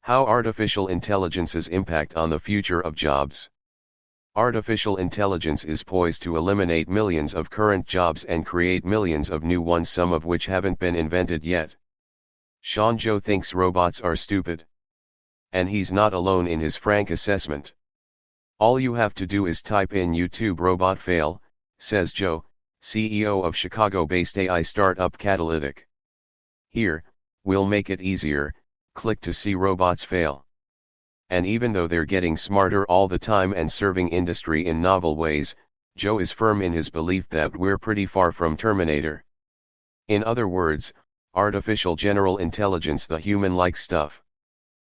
How artificial intelligence's impact on the future of jobs. Artificial intelligence is poised to eliminate millions of current jobs and create millions of new ones, some of which haven't been invented yet. Sean Joe thinks robots are stupid. And he's not alone in his frank assessment. All you have to do is type in YouTube robot fail, says Joe, CEO of Chicago-based AI startup Catalytic. Here, we'll make it easier, click to see robots fail. And even though they're getting smarter all the time and serving industry in novel ways, Joe is firm in his belief that we're pretty far from Terminator. In other words, artificial general intelligence, the human-like stuff.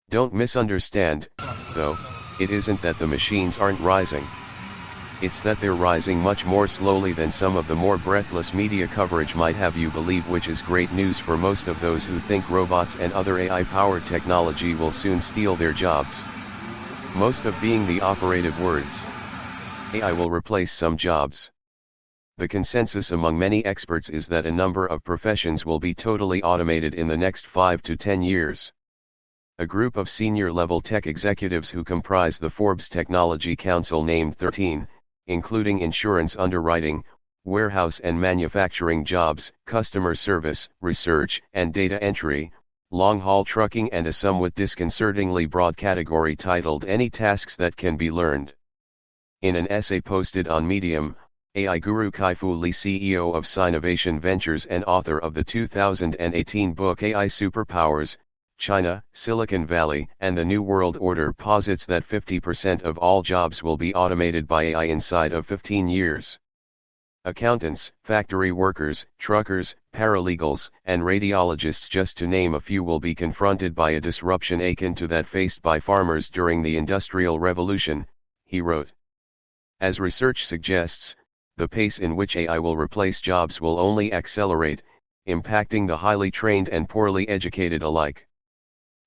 Don't misunderstand, though, it isn't that the machines aren't rising. It's that they're rising much more slowly than some of the more breathless media coverage might have you believe, which is great news for most of those who think robots and other AI-powered technology will soon steal their jobs. Most of being the operative words. AI will replace some jobs. The consensus among many experts is that a number of professions will be totally automated in the next 5 to 10 years. A group of senior-level tech executives who comprise the Forbes Technology Council named 13, including insurance underwriting, warehouse and manufacturing jobs, customer service, research and data entry, long-haul trucking, and a somewhat disconcertingly broad category titled Any Tasks That Can Be Learned. In an essay posted on Medium, AI guru Kai-Fu Lee, CEO of Sinovation Ventures and author of the 2018 book AI Superpowers, China, Silicon Valley, and the New World Order, posits that 50% of all jobs will be automated by AI inside of 15 years. Accountants, factory workers, truckers, paralegals, and radiologists, just to name a few, will be confronted by a disruption akin to that faced by farmers during the Industrial Revolution, he wrote. As research suggests, the pace in which AI will replace jobs will only accelerate, impacting the highly trained and poorly educated alike.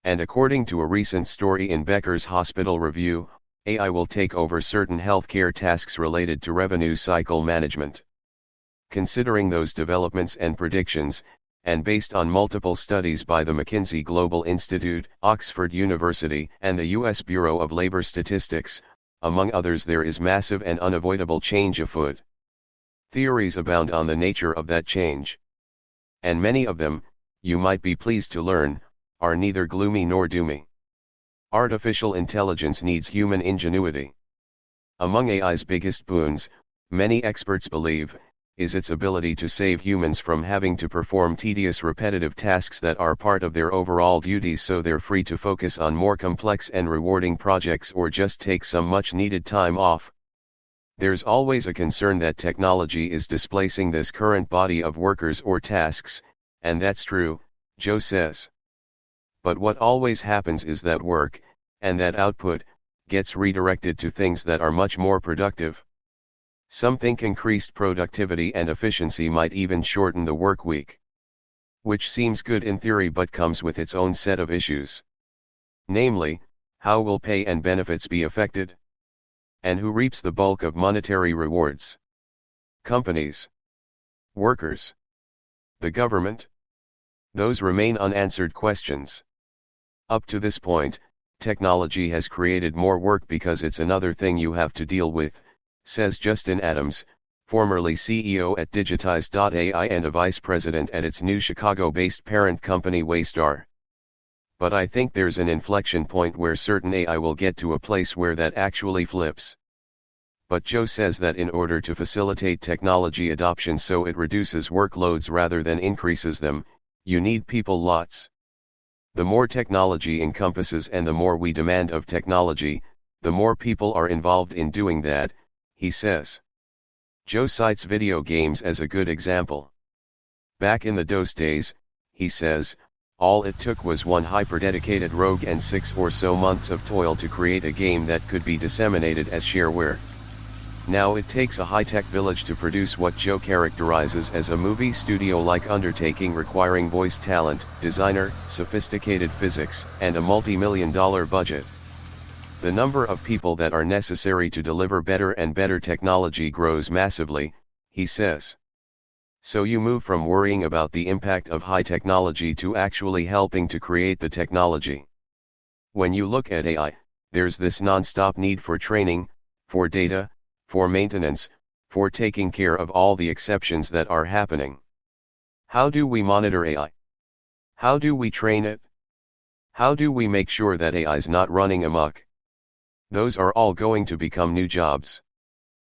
And according to a recent story in Becker's Hospital Review, AI will take over certain healthcare tasks related to revenue cycle management. Considering those developments and predictions, and based on multiple studies by the McKinsey Global Institute, Oxford University, and the U.S. Bureau of Labor Statistics, among others, there is massive and unavoidable change afoot. Theories abound on the nature of that change. And many of them, you might be pleased to learn, are neither gloomy nor doomy. Artificial intelligence needs human ingenuity. Among AI's biggest boons, many experts believe, is its ability to save humans from having to perform tedious repetitive tasks that are part of their overall duties, so they're free to focus on more complex and rewarding projects or just take some much needed time off. There's always a concern that technology is displacing this current body of workers or tasks, and that's true, Joe says. But what always happens is that work, and that output, gets redirected to things that are much more productive. Some think increased productivity and efficiency might even shorten the work week. Which seems good in theory but comes with its own set of issues. Namely, how will pay and benefits be affected? And who reaps the bulk of monetary rewards? Companies? Workers? The government? Those remain unanswered questions. Up to this point, technology has created more work because it's another thing you have to deal with, says Justin Adams, formerly CEO at Digitize.ai and a vice president at its new Chicago-based parent company Waystar. But I think there's an inflection point where certain AI will get to a place where that actually flips. But Joe says that in order to facilitate technology adoption so it reduces workloads rather than increases them, you need people lots. The more technology encompasses and the more we demand of technology, the more people are involved in doing that, he says. Joe cites video games as a good example. Back in the DOS days, he says, all it took was one hyper-dedicated rogue and 6 or so months of toil to create a game that could be disseminated as shareware. Now it takes a high-tech village to produce what Joe characterizes as a movie studio-like undertaking requiring voice talent, designer, sophisticated physics, and a multi-million-dollar budget. The number of people that are necessary to deliver better and better technology grows massively, he says. So you move from worrying about the impact of high technology to actually helping to create the technology. When you look at AI, there's this non-stop need for training, for data, for maintenance, for taking care of all the exceptions that are happening. How do we monitor AI? How do we train it? How do we make sure that AI's not running amok? Those are all going to become new jobs.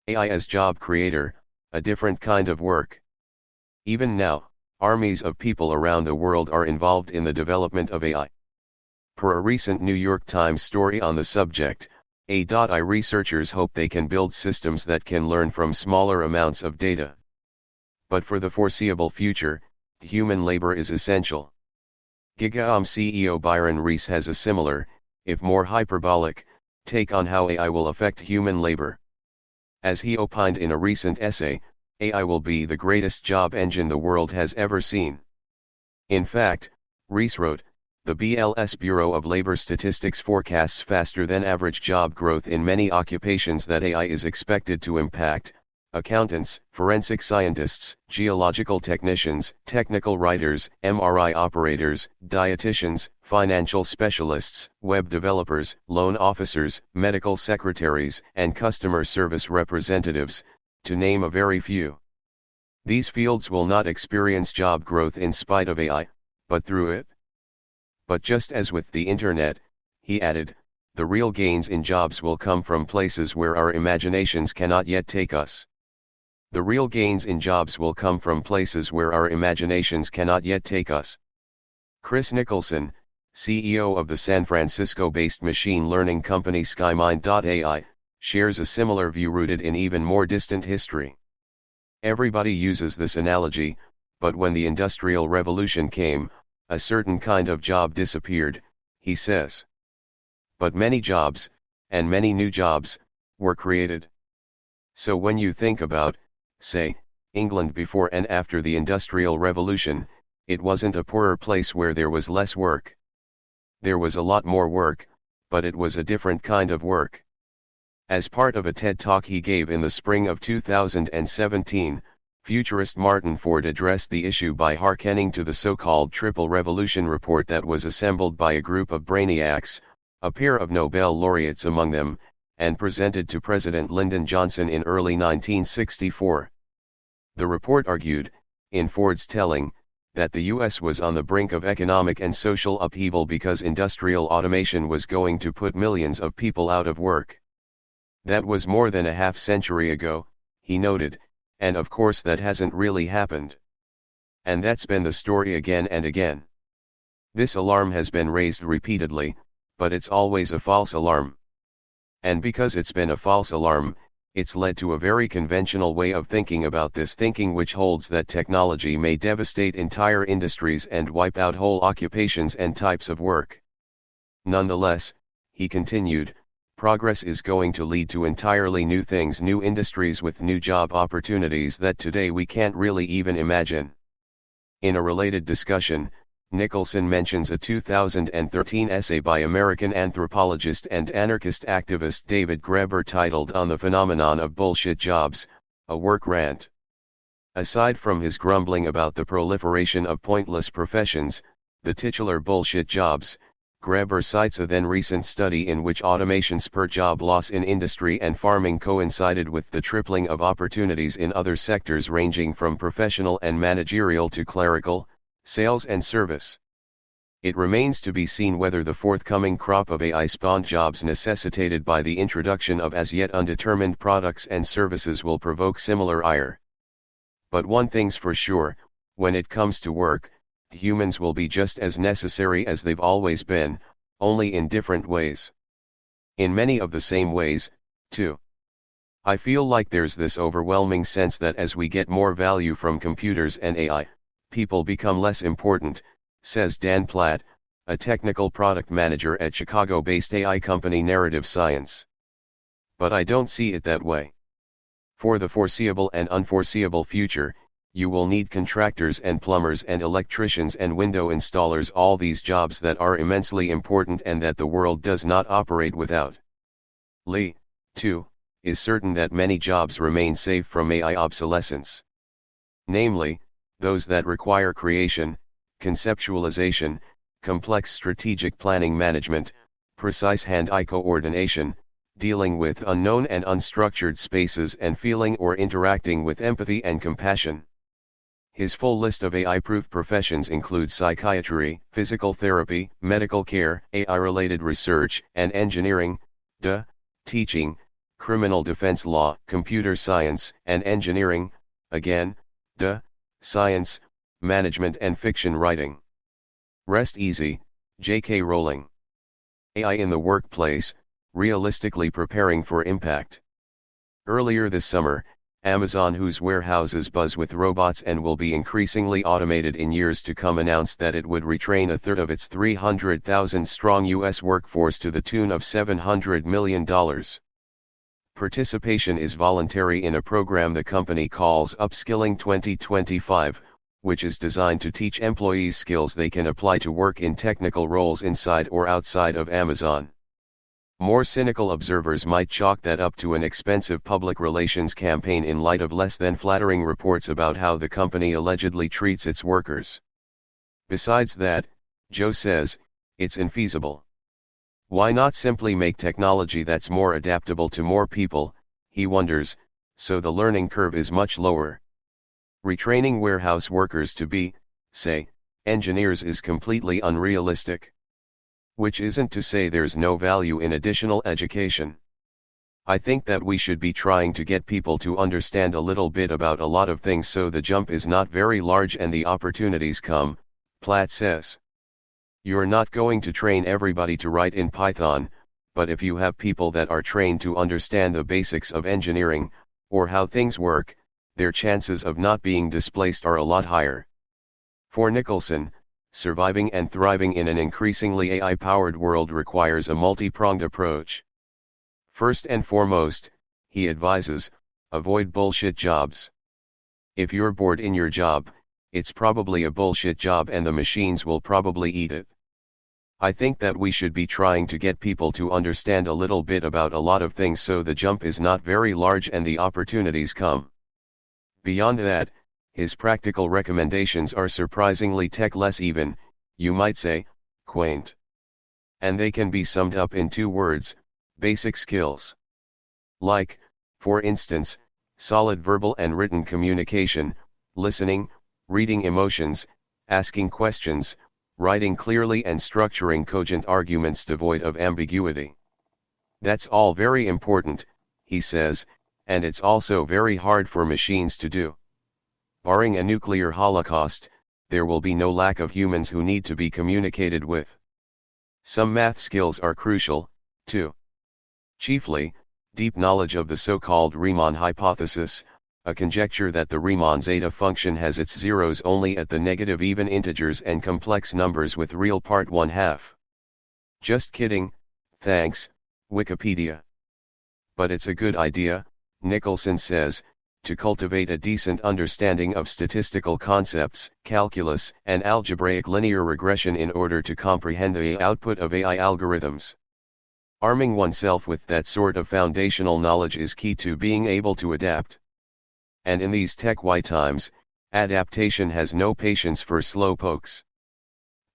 AI as job creator, a different kind of work. Even now, armies of people around the world are involved in the development of AI. Per a recent New York Times story on the subject, AI researchers hope they can build systems that can learn from smaller amounts of data. But for the foreseeable future, human labor is essential. GigaOM CEO Byron Reese has a similar, if more hyperbolic, take on how AI will affect human labor. As he opined in a recent essay, AI will be the greatest job engine the world has ever seen. In fact, Reese wrote, the BLS Bureau of Labor Statistics forecasts faster than average job growth in many occupations that AI is expected to impact: accountants, forensic scientists, geological technicians, technical writers, MRI operators, dietitians, financial specialists, web developers, loan officers, medical secretaries, and customer service representatives, to name a very few. These fields will not experience job growth in spite of AI, but through it. But just as with the internet, he added, the real gains in jobs will come from places where our imaginations cannot yet take us. The real gains in jobs will come from places where our imaginations cannot yet take us. Nicholson, CEO of the San Francisco-based machine learning company SkyMind.ai, shares a similar view rooted in even more distant history. Everybody uses this analogy, but when the Industrial Revolution came, a certain kind of job disappeared, he says. But many jobs, and many new jobs, were created. So when you think about, say, England before and after the Industrial Revolution, it wasn't a poorer place where there was less work. There was a lot more work, but it was a different kind of work. As part of a TED Talk he gave in the spring of 2017, futurist Martin Ford addressed the issue by hearkening to the so-called Triple Revolution report that was assembled by a group of brainiacs, a pair of Nobel laureates among them, and presented to President Lyndon Johnson in early 1964. The report argued, in Ford's telling, that the U.S. was on the brink of economic and social upheaval because industrial automation was going to put millions of people out of work. That was more than a half-century ago, he noted, and of course that hasn't really happened. And that's been the story again and again. This alarm has been raised repeatedly, but it's always a false alarm. And because it's been a false alarm, it's led to a very conventional way of thinking about this, thinking which holds that technology may devastate entire industries and wipe out whole occupations and types of work. Nonetheless, he continued, progress is going to lead to entirely new things, new industries with new job opportunities that today we can't really even imagine. In a related discussion, Nicholson mentions a 2013 essay by American anthropologist and anarchist activist David Graeber titled On the Phenomenon of Bullshit Jobs, a work rant. Aside from his grumbling about the proliferation of pointless professions, the titular bullshit jobs, Graeber cites a then recent study in which automation spurred job loss in industry and farming coincided with the tripling of opportunities in other sectors ranging from professional and managerial to clerical, sales and service. It remains to be seen whether the forthcoming crop of AI-spawned jobs necessitated by the introduction of as yet undetermined products and services will provoke similar ire. But one thing's for sure, when it comes to work, humans will be just as necessary as they've always been, only in different ways. In many of the same ways, too. I feel like there's this overwhelming sense that as we get more value from computers and AI, people become less important, says Dan Platt, a technical product manager at Chicago-based AI company Narrative Science. But I don't see it that way. For the foreseeable and unforeseeable future, you will need contractors and plumbers and electricians and window installers, all these jobs that are immensely important and that the world does not operate without. Lee, too, is certain that many jobs remain safe from AI obsolescence. Namely, those that require creation, conceptualization, complex strategic planning management, precise hand-eye coordination, dealing with unknown and unstructured spaces and feeling or interacting with empathy and compassion. His full list of AI-proof professions include psychiatry, physical therapy, medical care, AI-related research, and engineering, teaching, criminal defense law, computer science, and engineering, again, science, management and fiction writing. Rest easy, J.K. Rowling. AI in the workplace, realistically preparing for impact. Earlier this summer, Amazon, whose warehouses buzz with robots and will be increasingly automated in years to come, announced that it would retrain a third of its 300,000-strong U.S. workforce to the tune of $700 million. Participation is voluntary in a program the company calls Upskilling 2025, which is designed to teach employees skills they can apply to work in technical roles inside or outside of Amazon. More cynical observers might chalk that up to an expensive public relations campaign in light of less than flattering reports about how the company allegedly treats its workers. Besides that, Joe says, it's infeasible. Why not simply make technology that's more adaptable to more people, he wonders, so the learning curve is much lower. Retraining warehouse workers to be, say, engineers is completely unrealistic. Which isn't to say there's no value in additional education. I think that we should be trying to get people to understand a little bit about a lot of things so the jump is not very large and the opportunities come, Platt says. You're not going to train everybody to write in Python, but if you have people that are trained to understand the basics of engineering, or how things work, their chances of not being displaced are a lot higher. For Nicholson, surviving and thriving in an increasingly AI-powered world requires a multi-pronged approach. First and foremost, he advises, avoid bullshit jobs. If you're bored in your job, it's probably a bullshit job and the machines will probably eat it. I think that we should be trying to get people to understand a little bit about a lot of things so the jump is not very large and the opportunities come. Beyond that, his practical recommendations are surprisingly tech-less, even, you might say, quaint. And they can be summed up in 2 words, basic skills. Like, for instance, solid verbal and written communication, listening, reading emotions, asking questions, writing clearly and structuring cogent arguments devoid of ambiguity. That's all very important, he says, and it's also very hard for machines to do. Barring a nuclear holocaust, there will be no lack of humans who need to be communicated with. Some math skills are crucial, too. Chiefly, deep knowledge of the so-called Riemann hypothesis, a conjecture that the Riemann zeta function has its zeros only at the negative even integers and complex numbers with real part 1/2. Just kidding, thanks, Wikipedia. But it's a good idea, Nicholson says, to cultivate a decent understanding of statistical concepts, calculus, and algebraic linear regression in order to comprehend the output of AI algorithms. Arming oneself with that sort of foundational knowledge is key to being able to adapt. And in these tech-y times, adaptation has no patience for slowpokes.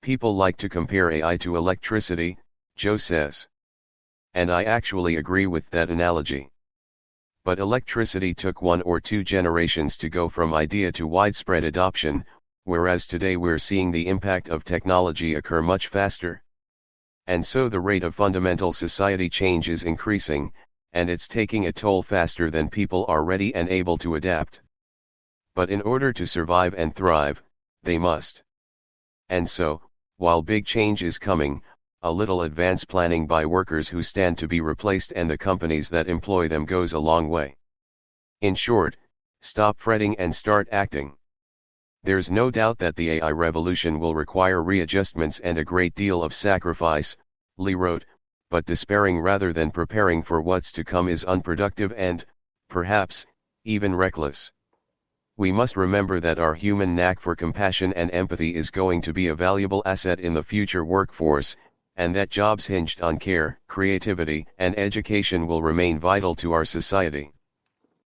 People like to compare AI to electricity, Joe says. And I actually agree with that analogy. But electricity took 1 or 2 generations to go from idea to widespread adoption, whereas today we're seeing the impact of technology occur much faster. And so the rate of fundamental society change is increasing, and it's taking a toll faster than people are ready and able to adapt. But in order to survive and thrive, they must. And so, while big change is coming, a little advance planning by workers who stand to be replaced and the companies that employ them goes a long way. In short, stop fretting and start acting. There's no doubt that the AI revolution will require readjustments and a great deal of sacrifice, Lee wrote, but despairing rather than preparing for what's to come is unproductive and, perhaps, even reckless. We must remember that our human knack for compassion and empathy is going to be a valuable asset in the future workforce, and that jobs hinged on care, creativity, and education will remain vital to our society.